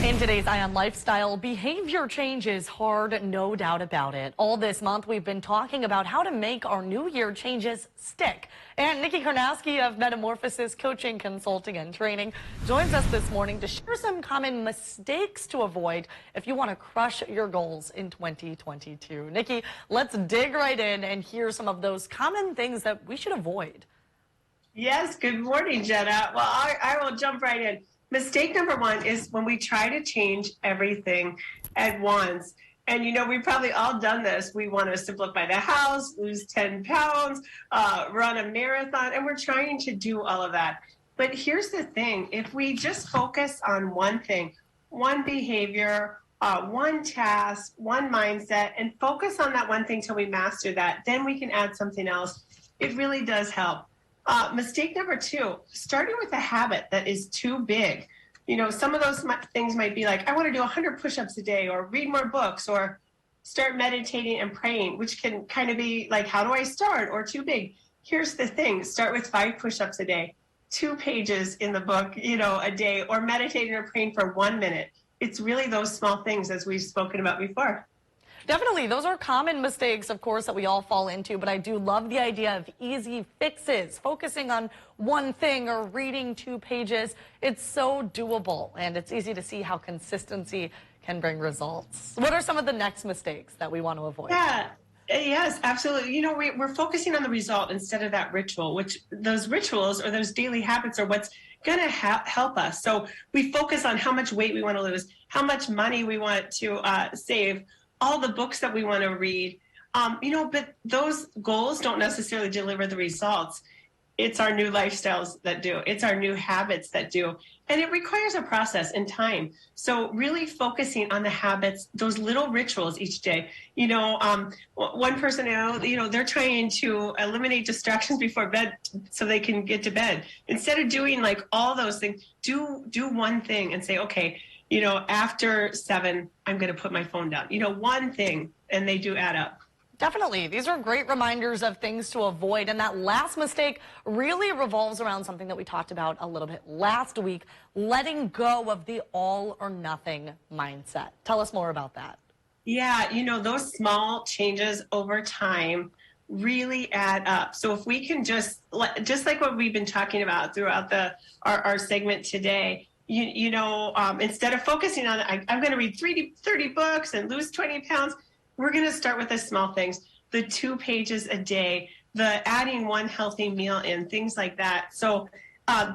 In today's Eye on Lifestyle, behavior change is hard, no doubt about it. All this month, we've been talking about how to make our New Year changes stick. And Nikki Karnowski of Metamorphosis Coaching, Consulting, and Training joins us this morning to share some common mistakes to avoid if you want to crush your goals in 2022. Nikki, let's dig right in and hear some of those common things that we should avoid. Yes, good morning, Jenna. Well, I will jump right in. Mistake number one is when we try to change everything at once. And, you know, we've probably all done this. We want to simplify the house, lose 10 pounds, run a marathon, and we're trying to do all of that. But here's the thing. If we just focus on one thing, one behavior, one task, one mindset, and focus on that one thing till we master that, then we can add something else. It really does help. Mistake number two, starting with a habit that is too big. You know, some of those things might be like, I want to do 100 push-ups a day, or read more books, or start meditating and praying, which can kind of be like, how do I start? Or too big. Here's the thing, start with 5 push-ups a day, 2 pages in the book, you know, a day, or meditating or praying for 1 minute. It's really those small things, as we've spoken about before. Definitely. Those are common mistakes, of course, that we all fall into, but I do love the idea of easy fixes, focusing on one thing or reading 2 pages. It's so doable, and it's easy to see how consistency can bring results. What are some of the next mistakes that we want to avoid? Yeah. Yes, absolutely. You know, we're focusing on the result instead of that ritual, which those rituals or those daily habits are what's going to help us. So we focus on how much weight we want to lose, how much money we want to save, all the books that we want to read, you know, but those goals don't necessarily deliver the results. It's our new lifestyles that do. It's our new habits that do. And it requires a process and time. So really focusing on the habits, those little rituals each day. You know, one person, you know, they're trying to eliminate distractions before bed so they can get to bed. Instead of doing like all those things, do one thing and say, okay, you know, after 7, I'm going to put my phone down. You know, one thing, and they do add up. Definitely. These are great reminders of things to avoid. And that last mistake really revolves around something that we talked about a little bit last week, letting go of the all or nothing mindset. Tell us more about that. Yeah, you know, those small changes over time really add up. So if we can just like what we've been talking about throughout our segment today, you know, instead of focusing on, I'm going to read 30 books and lose 20 pounds, we're going to start with the small things, the 2 pages a day, the adding 1 healthy meal in, things like that. So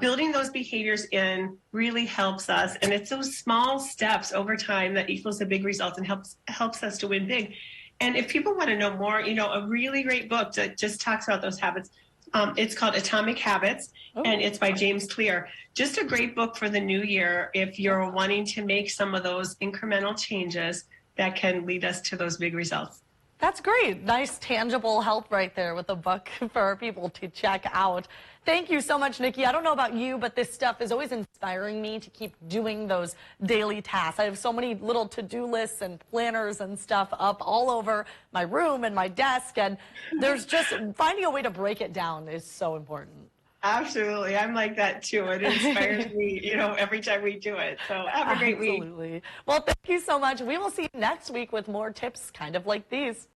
building those behaviors in really helps us. And it's those small steps over time that equals a big result and helps us to win big. And if people want to know more, you know, a really great book that just talks about those habits, it's called Atomic Habits, and it's by James Clear. Just a great book for the new year if you're wanting to make some of those incremental changes that can lead us to those big results. That's great. Nice, tangible help right there with the book for people to check out. Thank you so much, Nikki. I don't know about you, but this stuff is always inspiring me to keep doing those daily tasks. I have so many little to-do lists and planners and stuff up all over my room and my desk, and there's just finding a way to break it down is so important. Absolutely. I'm like that too. It inspires me, you know, every time we do it. So have a great week. Absolutely. Well, thank you so much. We will see you next week with more tips kind of like these.